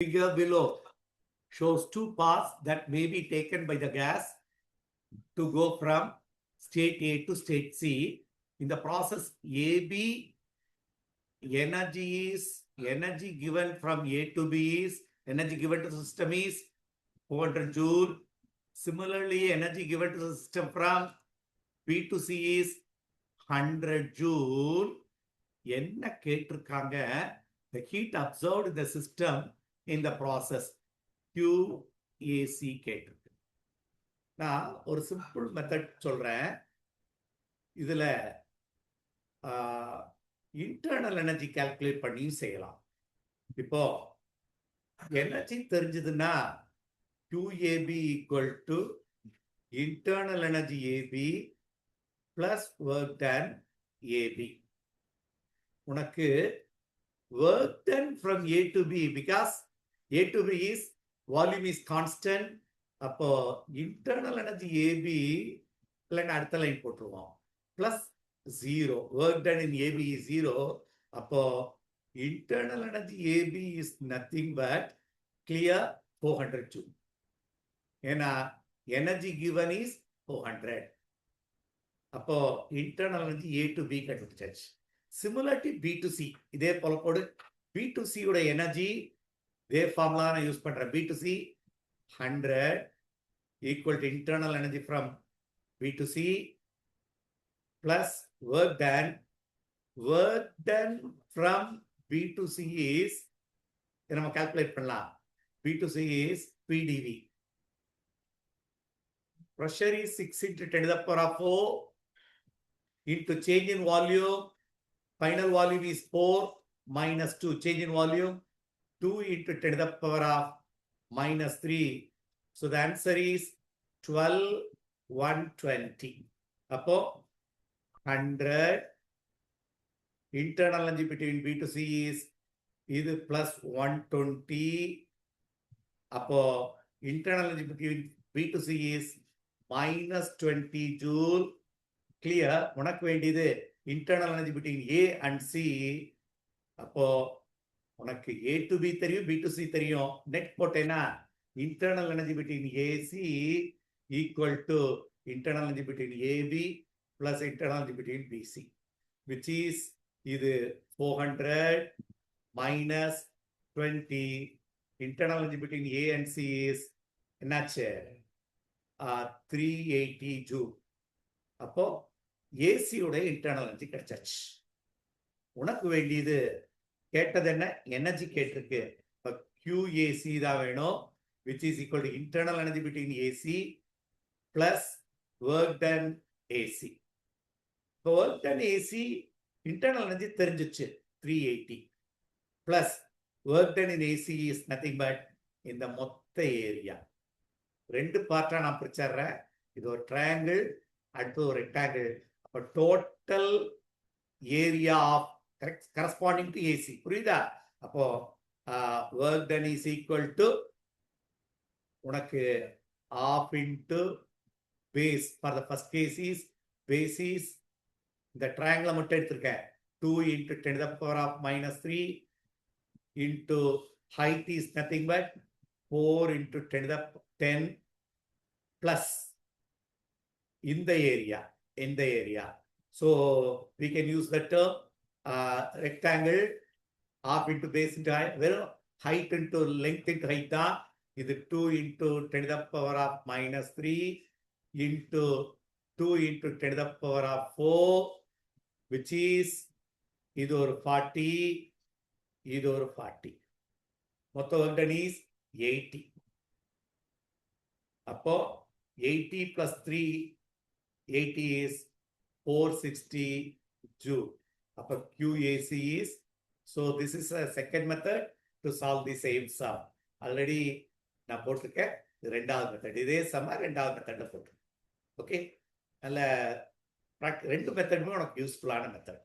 Figure below shows two paths that may be taken by the gas to go from state A to state C. In the process AB, energy given from A to B is, energy given to the system is 400 joule. Similarly, energy given to the system from B to C is 100 joule. என்ன கேட்டிருக்காங்க? The heat absorbed in the system in the process QAC கேட்டிருக்கு. நான் ஒரு simple method சொல்றேன். இதுல internal energy calculate பண்ணியும் செய்யலாம். இப்போ எனர்ஜி தெரிஞ்சதுன்னா QAB equal to internal energy AB plus work done AB. உனக்கு work done from A to B, because A to B is volume is constant. அப்போ internal energy AB அடுத்த line போட்டுருவோம் plus 0. work done in AB is 0. அப்போ internal energy AB is nothing but clear 400 joule. ஏன்னா energy given is 400. அப்போ internal energy A to B கண்டுபிடிச்சாச்சு. Similarly B to C, இதே போல போடு. B to C உடைய எனர்ஜி இதே ஃபார்முலா நான் யூஸ் பண்றேன். B to C 100 equal to internal energy from B to C plus work done. Work done from B to C is, நம்ம calculate பண்ணலாம். B to C is PdV. Pressure is 6 into 10 to the power of 4 into change in volume. Final volume is 4 minus 2. Change in volume 2 into 10 to the power of minus 3. So the answer is 12,120. Appo 100 internal energy between B to C is either plus 120. Appo internal energy between B to C is minus 20 joule. Clear? உனக்கு வேண்டியது internal energy between A and C. அப்போ உனக்கு A to B தெரியும், B to C தெரியும். Net போட்டேன்னா internal energy between AC equal to internal energy between AB plus internal energy between BC, which is இது 400 minus 20. internal energy between A and C is என்னாச்சு? 380 joule. அப்போ AC உடைய internal energy கிடைச்சாச்சு. உனக்கு வேண்டியது கேட்டது என்ன? எனர்ஜி கேட்டிருக்கு. QAC தான் வேணும், which is equal to internal energy between AC plus work done AC. இப்போ work done AC internal energy தெரிஞ்சிச்சு 380 plus work done in AC is nothing but இந்த மொத்த ஏரியா. ரெண்டு பார்ட்டா நான் பிரிச்சறேன். இது ஒரு ட்ரையாங்கிள், அடுத்து ஒரு ரெக்டாங்கிள். அப்ப total area of corresponding to AC. புரியுதா? அப்போ work done is equal to உனக்கு half into base. For the first case is base is இந்த ட்ரையாங்கிளை மட்டும் எடுத்திருக்கேன். 2 into 10 to the power of minus 3 into height is nothing but 4 into 10 to the 10 plus in the area. So we can use the term rectangle half into base into height. Well, height into length into height தான். இது 2 into 10 to the power of minus 3 into 2 into 10 to the power of 4, which is இது ஒரு 40, இது ஒரு 40. மொத்த work done is 80. அப்போ 80 plus 3, 80 is 460 joule. Upper QAC is, so this is a second method to solve the same sum. Already நான் போட்டிருக்கேன். ரெண்டாவது method. இதே சம ரெண்டாவது மெத்தட்ல போட்டிருக்கேன். ஓகே, நல்ல ரெண்டு மெத்தடுமே உனக்கு யூஸ்ஃபுல்லான மெத்தட்.